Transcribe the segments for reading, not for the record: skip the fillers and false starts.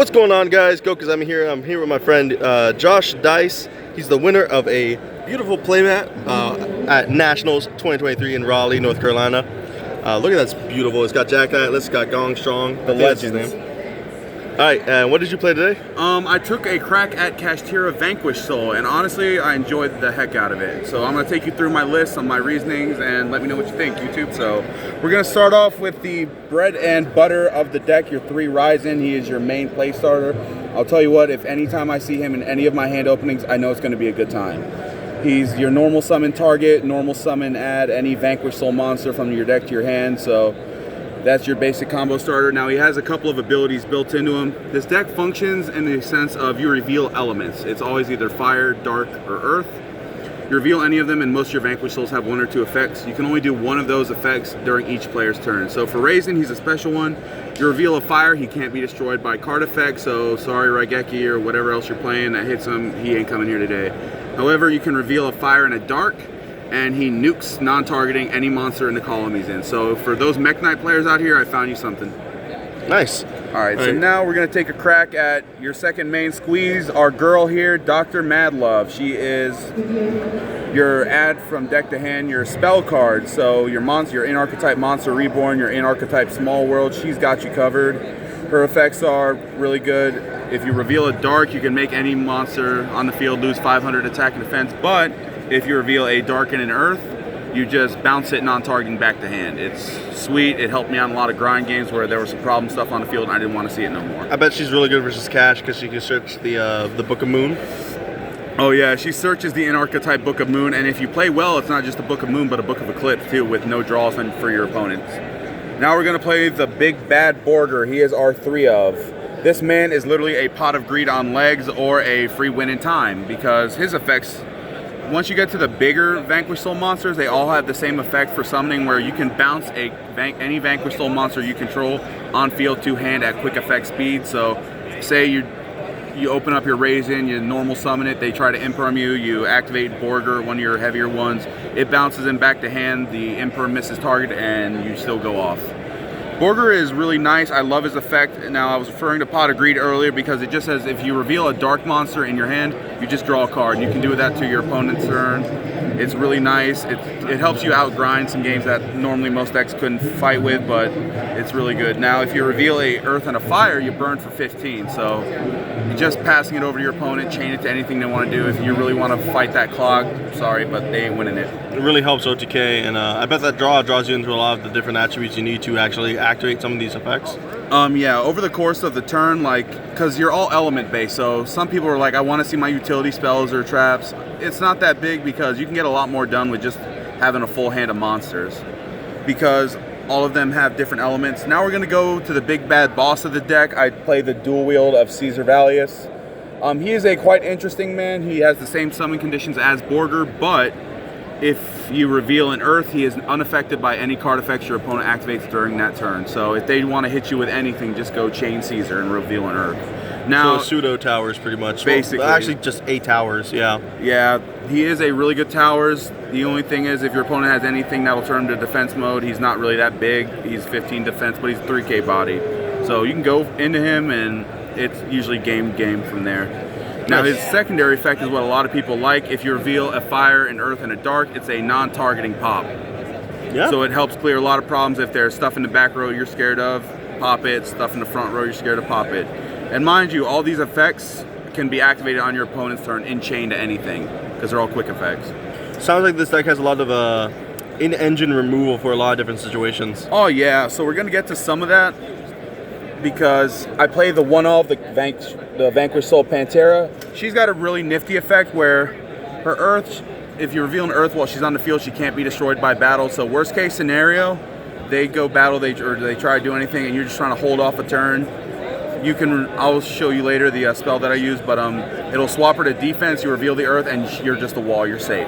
What's going on, guys? Go, because I'm here with my friend Josh Deis. He's the winner of a beautiful playmat at Nationals 2023 in Raleigh, North Carolina. Look at that, it's beautiful. It's got Jack Atlas, it's got Gong Strong. The legends. All right, and what did you play today? I took a crack at Kashtira Vanquish Soul, and honestly, I enjoyed the heck out of it. So I'm going to take you through my list on my reasonings and let me know what you think, YouTube. So we're going to start off with the bread and butter of the deck, your 3 Ryzen. He is your main play starter. I'll tell you what, if anytime I see him in any of my hand openings, I know it's going to be a good time. He's your normal summon target, normal summon add any Vanquish Soul monster from your deck to your hand. So that's your basic combo starter. Now he has a couple of abilities built into him. This deck functions in the sense of you reveal elements. It's always either fire, dark, or earth. You reveal any of them, and most of your Vanquish Souls have 1 or 2 effects. You can only do 1 of those effects during each player's turn. So for Raisin, he's a special one. You reveal a fire, he can't be destroyed by card effects, so sorry Raigeki or whatever else you're playing that hits him, he ain't coming here today. However, you can reveal a fire and a dark, and he nukes non-targeting any monster in the column he's in. So for those Mech Knight players out here, I found you something. Nice. All right, so now we're gonna take a crack at your second main squeeze. Our girl here, Dr. Madlove. She is your add from deck to hand, your spell card. So your monster, your in-archetype Monster Reborn, your in-archetype Small World, she's got you covered. Her effects are really good. If you reveal a dark, you can make any monster on the field lose 500 attack and defense, but if you reveal a dark and an earth, you just bounce it non-targeting back to hand. It's sweet. It helped me on a lot of grind games where there was some problem stuff on the field and I didn't want to see it no more. I bet she's really good versus Cash because she can search the Book of Moon. Oh yeah, she searches the in-archetype Book of Moon, and if you play well, it's not just a Book of Moon, but a Book of Eclipse too, with no draws for your opponents. Now we're going to play the Big Bad Borger. He is our 3 of. This man is literally a pot of greed on legs or a free win in time, because his effects, once you get to the bigger Vanquish Soul monsters, they all have the same effect for summoning, where you can bounce any Vanquish Soul monster you control on field to hand at quick effect speed. So say you open up your Raisin, you normal summon it, they try to imperm you, you activate Borger, one of your heavier ones, it bounces in back to hand, the imperm misses target, and you still go off. Borger is really nice. I love his effect. Now, I was referring to Pot of Greed earlier because it just says if you reveal a dark monster in your hand, you just draw a card. You can do that to your opponent's turn. It's really nice. It helps you outgrind some games that normally most decks couldn't fight with, but it's really good. Now, if you reveal a Earth and a Fire, you burn for 15. So you're just passing it over to your opponent, chain it to anything they want to do. If you really want to fight that clog, sorry, but they ain't winning it. It really helps OTK, and I bet that draws you into a lot of the different attributes you need to actually activate some of these effects. Yeah, over the course of the turn, because you're all element based, so some people are like, I want to see my utility spells or traps. It's not that big because you can get a lot more done with just having a full hand of monsters, because all of them have different elements. Now we're going to go to the big bad boss of the deck. I play the dual wield of Caesar Valius. He is a quite interesting man. He has the same summon conditions as Borger, but if you reveal an Earth, he is unaffected by any card effects your opponent activates during that turn. So if they want to hit you with anything, just go chain Caesar and reveal an Earth. Now, so pseudo towers, pretty much. Basically. Well, actually, just 8 towers, yeah. Yeah, he is a really good towers. The only thing is, if your opponent has anything that will turn to defense mode, he's not really that big. He's 15 defense, but he's 3K body. So you can go into him, and it's usually game from there. Now his secondary effect is what a lot of people like. If you reveal a fire, an earth, and a dark, it's a non-targeting pop. Yeah. So it helps clear a lot of problems. If there's stuff in the back row you're scared of, pop it. Stuff in the front row you're scared of, pop it. And mind you, all these effects can be activated on your opponent's turn in chain to anything, because they're all quick effects. Sounds like this deck has a lot of in-engine removal for a lot of different situations. Oh yeah, so we're going to get to some of that, because I play the one-of, the Vanquish Soul Pantera. She's got a really nifty effect where her Earth, if you reveal an Earth while she's on the field, she can't be destroyed by battle. So worst case scenario, they go battle, they try to do anything, and you're just trying to hold off a turn. You can, I'll show you later the spell that I use, but it'll swap her to defense, you reveal the Earth, and you're just a wall, you're safe.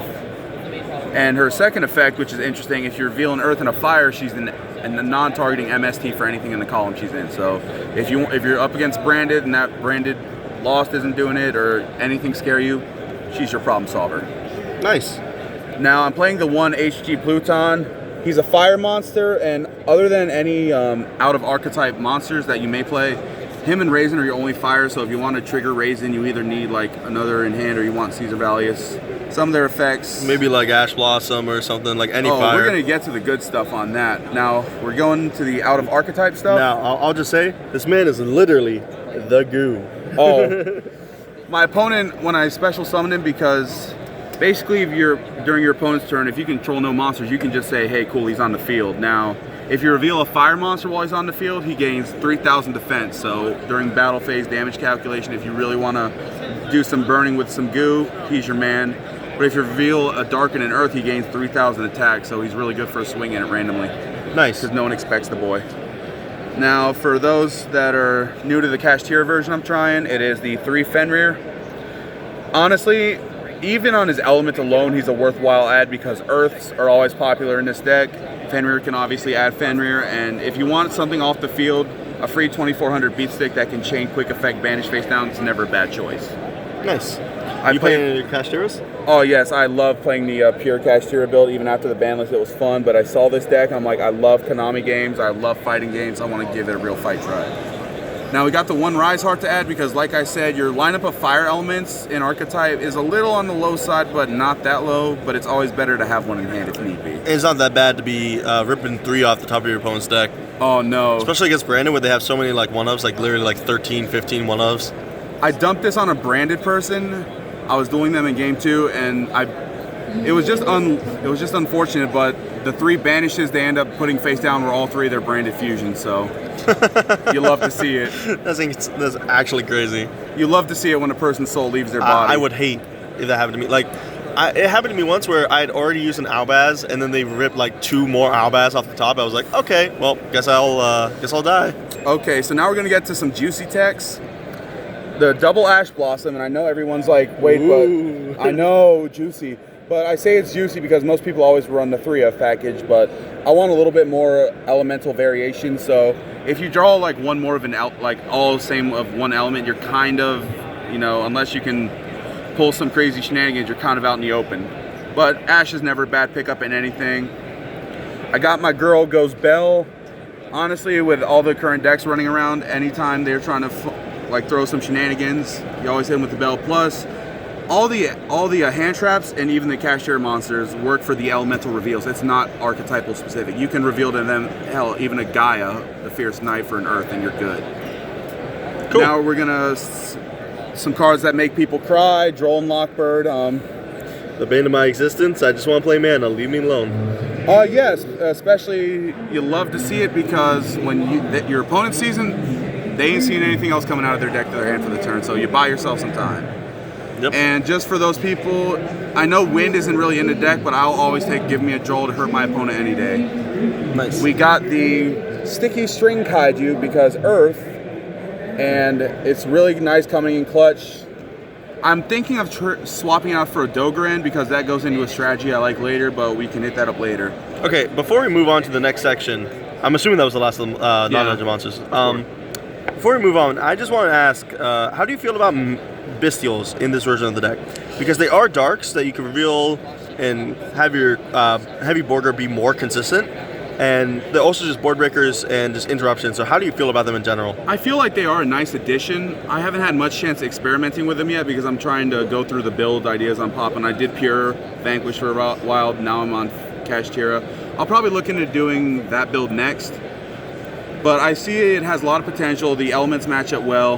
And her second effect, which is interesting, if you reveal an Earth and a Fire, she's in a non-targeting MST for anything in the column she's in. So if you're up against Branded and that Branded Lost isn't doing it or anything scare you, she's your problem solver. Nice. Now I'm playing the 1 HG Pluton. He's a fire monster, and other than any out of archetype monsters that you may play, Him and Raisin are your only fire, so if you want to trigger Raisin, you either need like another in hand or you want Caesar Valius. Some of their effects. Maybe like Ash Blossom or something, like any Oh, fire. we're going to get to the good stuff on that. Now, we're going to the out of archetype stuff. Now, I'll just say, this man is literally the goo. Oh. My opponent, when I special summon him, because basically if during your opponent's turn, if you control no monsters, you can just say, hey, cool, he's on the field. Now, if you reveal a fire monster while he's on the field, he gains 3,000 defense. So during battle phase damage calculation, if you really want to do some burning with some goo, he's your man. But if you reveal a darken and earth, he gains 3,000 attack. So he's really good for swinging it randomly. Nice. Because no one expects the boy. Now, for those that are new to the Kashtira version I'm trying, it is the 3 Fenrir. Honestly, even on his element alone, he's a worthwhile add because earths are always popular in this deck. Fenrir can obviously add Fenrir, and if you want something off the field, a free 2400 beat stick that can chain quick effect banish face down is never a bad choice. Nice. You playing any of your Kashtiras? Oh yes, I love playing the pure Kashtira build. Even after the ban list, it was fun, but I saw this deck and I'm like, I love Konami games, I love fighting games, I want to give it a real fight try. Now we got the 1 Rise Heart to add because like I said, your lineup of fire elements in Archetype is a little on the low side, but not that low, but it's always better to have one in hand if need be. It's not that bad to be ripping 3 off the top of your opponent's deck. Oh no. Especially against Brandon where they have so many like 1-ups, like literally like 13, 15 1-ups. I dumped this on a branded person. I was doing them in game 2 and it was just unfortunate, but the 3 banishes they end up putting face down were all 3 of their branded fusions, so you love to see it. That's actually crazy. You love to see it when a person's soul leaves their body. I would hate if that happened to me. Like, it happened to me once where I had already used an Albaz, and then they ripped like 2 more Albaz off the top. I was like, okay, well, guess I'll die. Okay, so now we're gonna get to some juicy techs. The double Ash Blossom, and I know everyone's like, wait, Ooh. but I know juicy. But I say it's juicy because most people always run the 3F package, but I want a little bit more elemental variation. So if you draw like one more of like all same of one element, you're kind of, unless you can pull some crazy shenanigans, you're kind of out in the open. But Ash is never a bad pickup in anything. I got my girl Goes Bell. Honestly, with all the current decks running around, anytime they're trying to throw some shenanigans, you always hit them with the Bell. Plus, all the hand traps and even the Kashtira monsters work for the elemental reveals. It's not archetypal specific. You can reveal to them, hell, even a Gaia, the Fierce Knight for an Earth, and you're good. Cool. Now we're gonna some cards that make people cry. Droll and Lockbird. The bane of my existence. I just want to play mana. Leave me alone. Yes, especially you love to see it because when your opponent sees it, they ain't seen anything else coming out of their deck to their hand for the turn. So you buy yourself some time. Yep. And just for those people, I know Wind isn't really in the deck, but I'll always take Give Me a Droll to hurt my opponent any day. Nice. We got the Sticky String Kaiju because Earth, and it's really nice coming in clutch. I'm thinking of swapping out for a Dogoran because that goes into a strategy I like later, but we can hit that up later. Okay, before we move on to the next section, I'm assuming that was the last of the non-legend monsters. Before we move on, I just want to ask, how do you feel about Bestials in this version of the deck? Because they are darks that you can reveal and have your heavy border be more consistent, and they're also just board breakers and just interruptions. So how do you feel about them in general? I feel like they are a nice addition. I haven't had much chance experimenting with them yet because I'm trying to go through the build ideas I'm popping. I did pure Vanquish for a while, now I'm on Kashtira. I'll probably look into doing that build next. But I see it has a lot of potential. The elements match up well.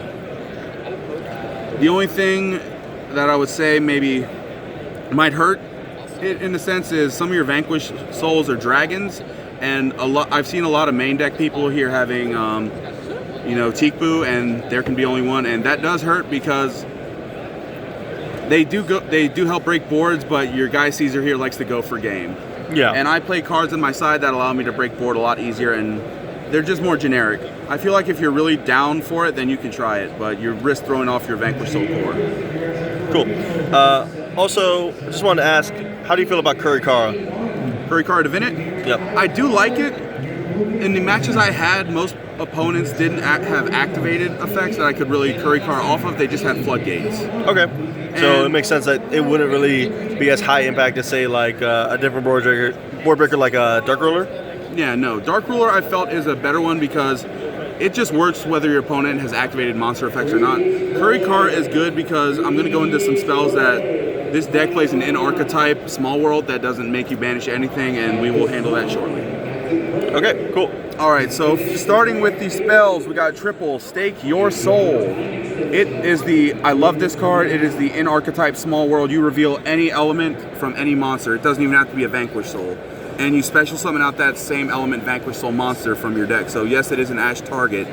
The only thing that I would say maybe might hurt it in a sense is some of your Vanquish souls are dragons, and I've seen a lot of main deck people here having Tikbu, and there can be only one, and that does hurt because they do help break boards, but your guy Caesar here likes to go for game. Yeah. And I play cards on my side that allow me to break board a lot easier, and they're just more generic. I feel like if you're really down for it, then you can try it, but you risk throwing off your Vanquish Soul Core. Cool. Also, I just wanted to ask, how do you feel about Kurikara? Kurikara Divinit? Yep. I do like it. In the matches I had, most opponents didn't have activated effects that I could really Kurikara off of. They just had floodgates. Okay. So it makes sense that it wouldn't really be as high impact as, say, like a different board breaker like a Dark Ruler? Yeah, no. Dark Ruler I felt is a better one because it just works whether your opponent has activated monster effects or not. Curry Cart is good because I'm going to go into some spells that this deck plays an in-archetype small world that doesn't make you banish anything, and we will handle that shortly. Okay, cool. All right, so starting with the spells, we got triple Stake Your Soul. It is I love this card. It is the in-archetype small world. You reveal any element from any monster. It doesn't even have to be a Vanquish Soul. And you special summon out that same element Vanquish Soul monster from your deck. So yes, it is an Ash target.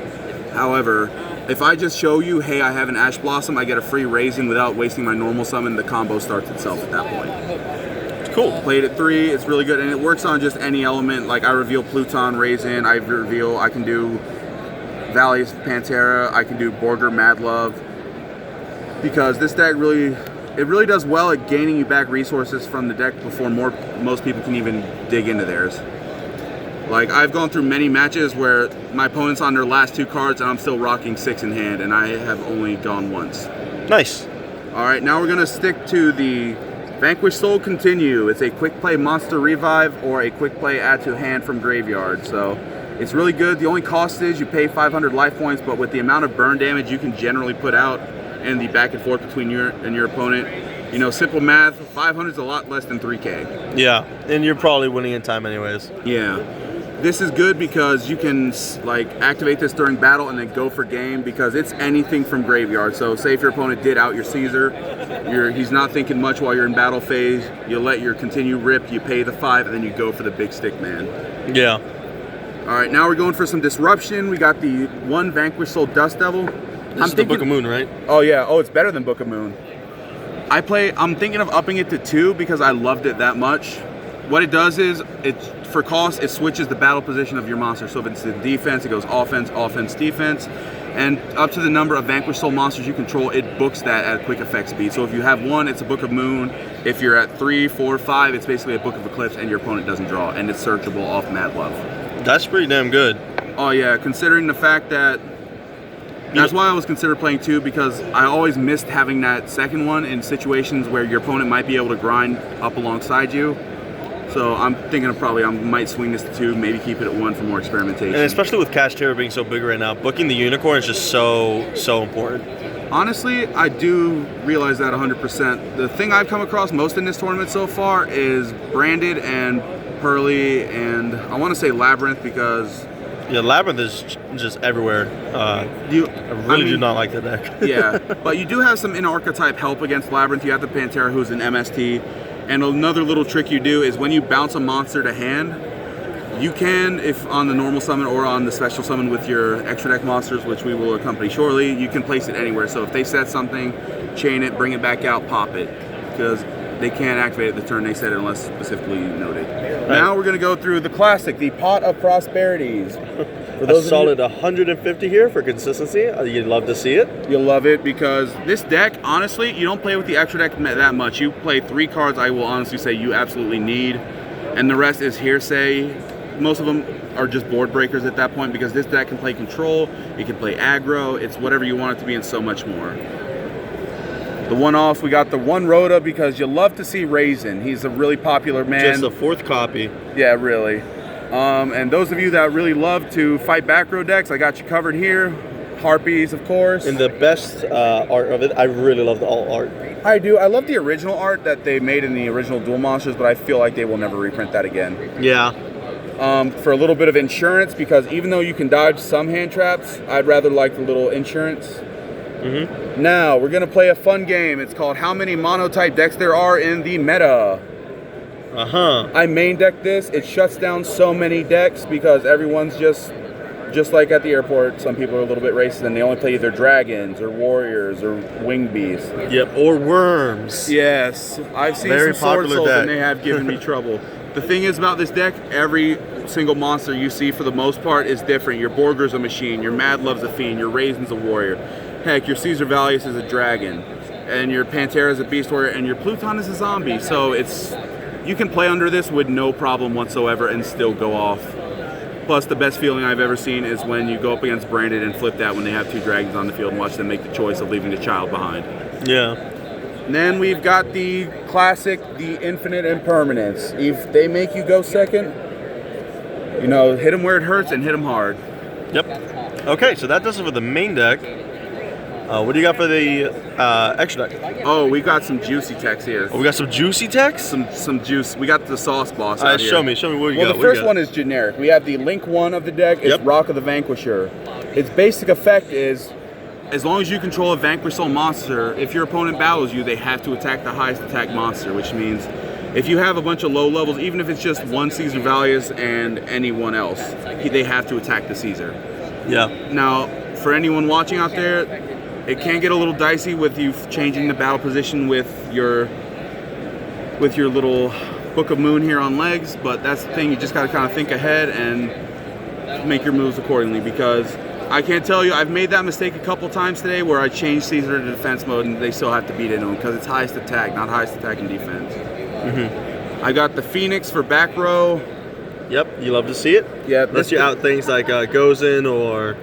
However, if I just show you, hey, I have an Ash Blossom, I get a free Raisin without wasting my normal summon, the combo starts itself at that point. Cool. Played at 3, it's really good, and it works on just any element. Like I reveal Pluton, Raisin, I can do Valious Pantera, I can do Borger Mad Love, because this deck really does well at gaining you back resources from the deck before most people can even dig into theirs. Like I've gone through many matches where my opponent's on their last 2 cards and I'm still rocking 6 in hand, and I have only gone once. Nice. All right, now we're gonna stick to the Vanquish Soul Continue. It's a quick play monster revive or a quick play add to hand from graveyard. So it's really good. The only cost is you pay 500 life points, but with the amount of burn damage you can generally put out and the back and forth between you and your opponent, you know, simple math, 500 is a lot less than 3K. Yeah, and you're probably winning in time anyways. Yeah. This is good because you can like activate this during battle and then go for game, because it's anything from graveyard. So say if your opponent did out your Caesar, he's not thinking much while you're in battle phase, you let your continue rip, you pay the 5, and then you go for the big stick man. Yeah. All right, now we're going for some disruption. We got the 1 Vanquish Soul Dust Devil. This is the Book of Moon, right? Oh yeah, oh it's better than Book of Moon. I'm thinking of upping it to 2 because I loved it that much. What it does is, for cost, it switches the battle position of your monster. So if it's in defense, it goes offense, offense, defense. And up to the number of Vanquish Soul monsters you control, it books that at quick effect speed. So if you have 1, it's a Book of Moon. If you're at 3, 4, 5, it's basically a Book of Eclipse, and your opponent doesn't draw, and it's searchable off Mad Love. That's pretty damn good. Oh yeah, considering the fact that that's why I was considering playing 2, because I always missed having that second one in situations where your opponent might be able to grind up alongside you. So I'm thinking of I might swing this to 2, maybe keep it at 1 for more experimentation. And especially with Kashtira being so big right now, booking the unicorn is just so important. Honestly, I do realize that 100%. The thing I've come across most in this tournament so far is Branded and Pearly, and I want to say Labyrinth, because yeah, Labyrinth is just everywhere. I really do not like the deck. Yeah, but you do have some in-archetype help against Labyrinth. You have the Pantera, who's an MST. And another little trick you do is when you bounce a monster to hand, you can, if on the normal summon or on the special summon with your extra deck monsters, which we will accompany shortly, you can place it anywhere. So if they set something, chain it, bring it back out, pop it, because they can't activate it the turn they set it unless specifically noted. Right. Now we're going to go through the classic, the Pot of Prosperities. For those solid 150 here for consistency. You'd love to see it. You'll love it, because this deck, honestly, you don't play with the extra deck that much. You play 3 cards I will honestly say you absolutely need, and the rest is hearsay. Most of them are just board breakers at that point, because this deck can play control, it can play aggro, it's whatever you want it to be and so much more. The one off, we got the 1 Rhoda, because you love to see Raisin. He's a really popular man. Just the 4th copy. Yeah, really. And those of you that really love to fight back row decks, I got you covered here. Harpies, of course. And the best art of it, I really love the alt art. I do. I love the original art that they made in the original Duel Monsters, but I feel like they will never reprint that again. Yeah. For a little bit of insurance, because even though you can dodge some hand traps, I'd rather like the little insurance. Mm-hmm. Now, we're going to play a fun game. It's called How Many Monotype Decks There Are in the Meta. I main deck this. It shuts down so many decks because everyone's just like at the airport. Some people are a little bit racist and they only play either dragons or warriors or winged beasts. Yep, or worms. Yes, I've seen Very some sword popular souls deck. and they have given me trouble. The thing is about this deck, every single monster you see for the most part is different. Your Borger's a machine, your Mad Love's a fiend, your Raisin's a warrior. Heck, your Caesar Valius is a dragon, and your Pantera is a beast warrior, and your Pluton is a zombie. So you can play under this with no problem whatsoever and still go off. Plus, the best feeling I've ever seen is when you go up against Branded and flip that when they have 2 dragons on the field and watch them make the choice of leaving the child behind. Yeah. And then we've got the classic, the Infinite Impermanence. If they make you go second, hit them where it hurts and hit them hard. Yep. Okay, so that does it for the main deck. What do you got for the extra deck? Oh, we got some juicy techs here. Oh, we got some juicy techs? Some juice. We got the sauce boss out here. Show me what you got. Well, the first one is generic. We have the Link 1 of the deck. It's Rock of the Vanquisher. Its basic effect is, as long as you control a Vanquish Soul monster, if your opponent battles you, they have to attack the highest attack monster, which means if you have a bunch of low levels, even if it's just one Caesar Valius and anyone else, they have to attack the Caesar. Yeah. Now, for anyone watching out there, it can get a little dicey with you changing the battle position with your little Book of Moon here on legs, but that's the thing, you just got to kind of think ahead and make your moves accordingly, because I can't tell you, I've made that mistake a couple times today where I changed Caesar to defense mode and they still have to beat into him because it's highest attack, not highest attack and defense. I got the Phoenix for back row. Yep, you love to see it. Yeah, lets you out things like Gozen or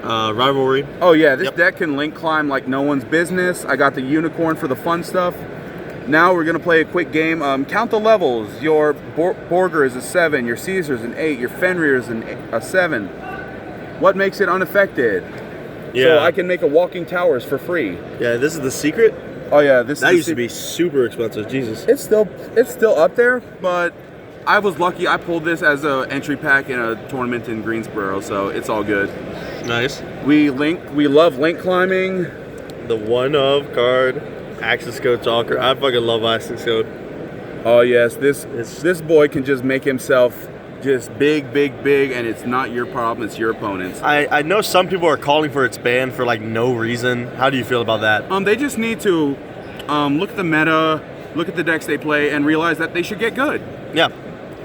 Rivalry. Oh yeah, this deck can link climb like no one's business. I got the Unicorn for the fun stuff. Now we're gonna play a quick game. Count the levels. Your Borger is a 7, your Caesar's an 8, your Fenrir is a 7. What makes it unaffected? Yeah. So I can make a Walking Towers for free. Yeah, this is the secret. Oh yeah, that used to be super expensive. Jesus. It's still up there, but I was lucky. I pulled this as an entry pack in a tournament in Greensboro, so it's all good. Nice. We love link climbing. The one of card, Access Code Talker. I fucking love Access Code. Oh yes, this boy can just make himself just big, and it's not your problem, it's your opponent's. I know some people are calling for its ban for like no reason. How do you feel about that? They just need to look at the meta, look at the decks they play, and realize that they should get good. Yeah,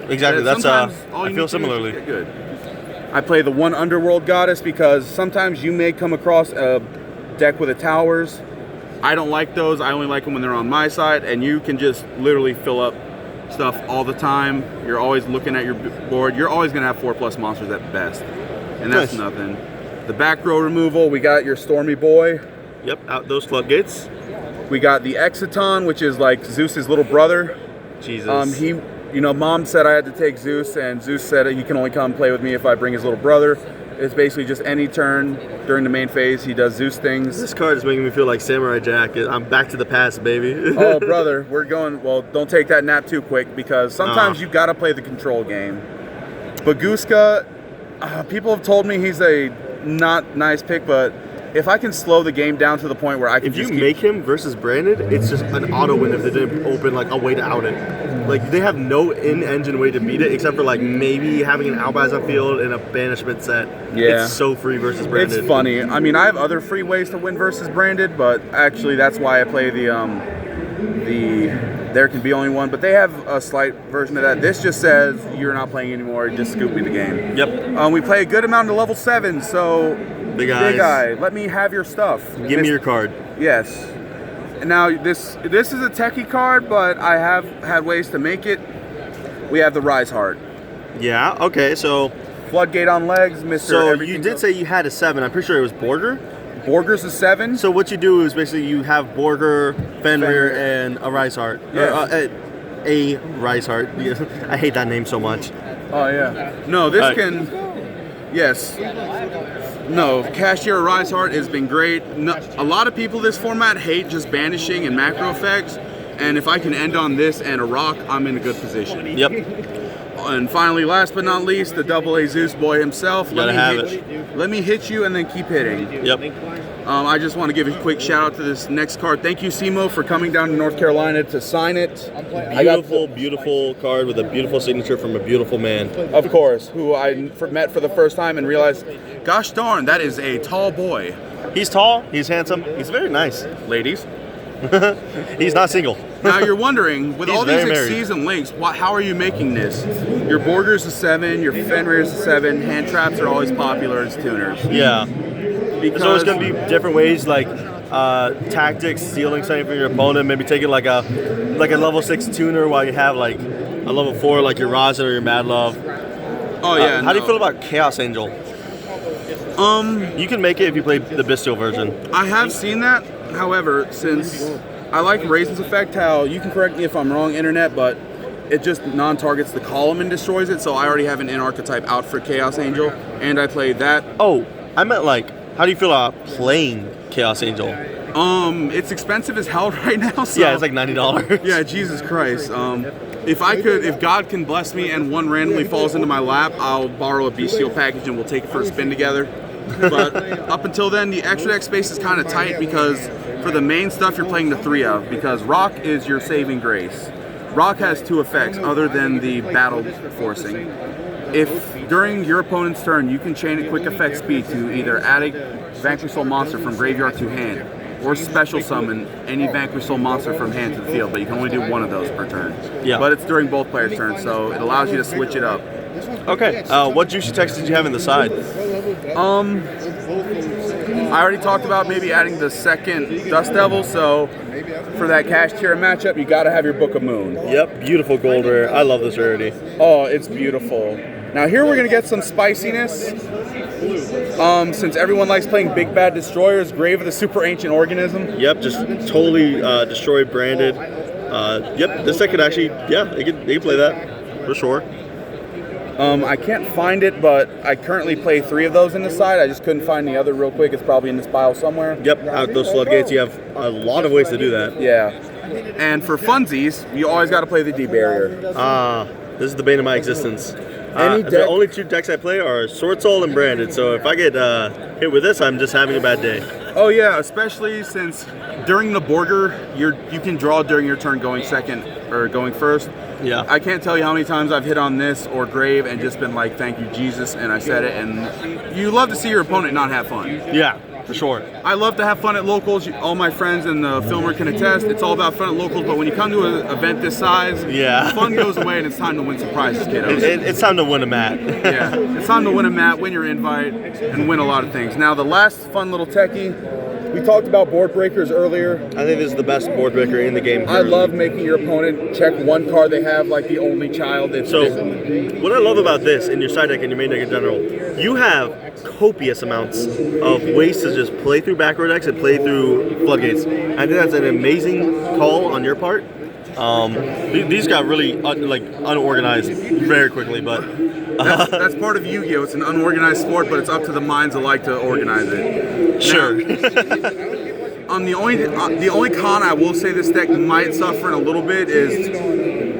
exactly. That's I feel similarly. Get good. I play the one Underworld Goddess because sometimes you may come across a deck with a Towers. I don't like those. I only like them when they're on my side, and you can just literally fill up stuff all the time. You're always looking at your board. You're always going to have 4+ monsters at best, and that's nothing. The back row removal, we got your Stormy Boy. Yep, out those floodgates. We got the Exiton, which is like Zeus's little brother. Jesus. Mom said I had to take Zeus, and Zeus said he can only come play with me if I bring his little brother. It's basically just any turn during the main phase, he does Zeus things. This card is making me feel like Samurai Jack. I'm back to the past, baby. Oh, brother, we're going. Well, don't take that nap too quick because sometimes you gotta play the control game. Baguska, people have told me he's a not nice pick, but if I can slow the game down to the point where I can make him versus Branded, it's just an auto win if they didn't open like a way to out it. Like they have no in-engine way to beat it except for like maybe having an Albaz on field and a banishment set. Yeah. It's so free versus Branded. It's funny. I mean, I have other free ways to win versus Branded, but actually that's why I play the there can be only one, but they have a slight version of that. This just says you're not playing anymore, just scoop me the game. Yep. We play a good amount of level 7, so Big guy, let me have your stuff. Give me your card. Yes. Now this is a techie card, but I have had ways to make it. We have the Rise Heart. Yeah. Okay. So Floodgate on legs, Mr. So you did say you had a 7. I'm pretty sure it was Borger. Borger's a 7. So what you do is basically you have Borger, Fenrir, and a Rise Heart. Yeah. A Rise Heart. I hate that name so much. Oh yeah. No, this can. Yes. No, Kashtira Rise Heart has been great. No, a lot of people this format hate just banishing and macro effects, and if I can end on this and a rock, I'm in a good position. Yep. And finally, last but not least, the AA Zeus boy himself. Let me hit you and then keep hitting. Yep. I just want to give a quick shout out to this next card. Thank you, Simo, for coming down to North Carolina to sign it. Beautiful card with a beautiful signature from a beautiful man. Of course, who I met for the first time and realized, gosh darn, that is a tall boy. He's tall, he's handsome, he's very nice. Ladies. He's not single. Now you're wondering, with all these married. Xyz and links, how are you making this? Your Borger's a 7, your Fenrir's a 7, hand traps are always popular as tuners. Yeah. Because there's always going to be different ways, like tactics, stealing something from your opponent, maybe taking like a level 6 tuner while you have like a level 4 like your Raza or your Mad Love. Oh yeah. How do you feel about Chaos Angel? You can make it if you play the Bestial version. I have seen that. However, since I like Raisin's effect, how you can correct me if I'm wrong, internet, but it just non-targets the column and destroys it. So I already have an in archetype out for Chaos Angel, and I play that. Oh, I meant like, how do you feel about playing Chaos Angel? It's expensive as hell right now. So, Yeah, it's like $90. yeah, Jesus Christ. If God can bless me and one randomly falls into my lap, I'll borrow a bestial package and we'll take it for a spin together. But up until then, the extra deck space is kind of tight because for the main stuff you're playing the 3 of, because Rock is your saving grace. Rock has 2 effects other than the battle forcing. If during your opponent's turn you can chain a quick effect speed to either add a Vanquish Soul monster from graveyard to hand, or special summon any Vanquish Soul monster from hand to the field, but you can only do 1 of those per turn. Yeah. But it's during both players' turns, so it allows you to switch it up. Okay. What juicy text did you have in the side? I already talked about maybe adding the 2nd Dust Devil, so for that Kashtira matchup, you got to have your Book of Moon. Yep, beautiful gold rare. I love this rarity. Oh, it's beautiful. Now here we're going to get some spiciness. Since everyone likes playing Big Bad Destroyers, Grave of the Super Ancient Organism. Yep, just totally destroy branded. Yep, this deck could actually, yeah, they could play that for sure. I can't find it, but I currently play 3 of those in the side. I just couldn't find the other real quick. It's probably in this pile somewhere. Yep, out those floodgates, you have a lot of ways to do that. Yeah. And for funsies, you always got to play the D-Barrier. This is the bane of my existence. The only 2 decks I play are Sword Soul and Branded, so if I get hit with this, I'm just having a bad day. Oh yeah, especially since during the Borger, you can draw during your turn going second or going first. Yeah. I can't tell you how many times I've hit on this or Grave and just been like, thank you, Jesus, and I said it, and you love to see your opponent not have fun. Yeah, for sure. I love to have fun at locals. All my friends and the filmer can attest. It's all about fun at locals, but when you come to an event this size, yeah, fun goes away and it's time to win some prizes, kiddos. It's time to win a mat. Yeah, it's time to win a mat, win your invite, and win a lot of things. Now, the last fun little techie, we talked about board breakers earlier. I think this is the best board breaker in the game. I love making your opponent check 1 card they have like the only child. What I love about this in your side deck and your main deck in general, you have copious amounts of ways to just play through back row decks and play through floodgates. I think that's an amazing call on your part. These got really unorganized very quickly, but that's part of Yu-Gi-Oh! It's an unorganized sport, but it's up to the minds alike to organize it. Sure. The only con I will say this deck might suffer in a little bit is,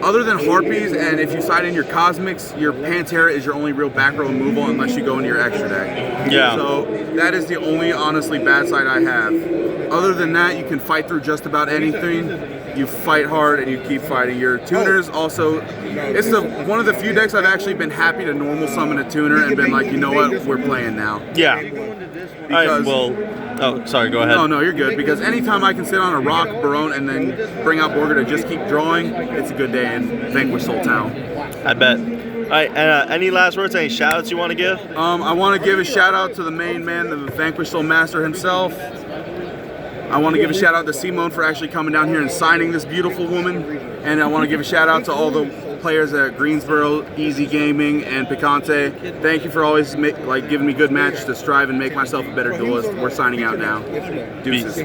other than Harpies, and if you side in your Cosmics, your Pantera is your only real back row removal unless you go into your extra deck. Yeah. So that is the only honestly bad side I have. Other than that, you can fight through just about anything. You fight hard and you keep fighting. Your tuners also, it's one of the few decks I've actually been happy to normal summon a tuner and been like, you know what, we're playing now. Yeah. Because, oh, sorry, go ahead. No, you're good. Because anytime I can sit on a Rock, Barone, and then bring out Borger to just keep drawing, it's a good day in Vanquish Soul Town. I bet. All right, any last words, any shout outs you want to give? I want to give a shout out to the main man, the Vanquish Soul Master himself. I want to give a shout out to Simone for actually coming down here and signing this beautiful woman. And I want to give a shout out to all the players at Greensboro, Easy Gaming, and Picante. Thank you for always giving me good matches to strive and make myself a better duelist. We're signing out now. Deuces.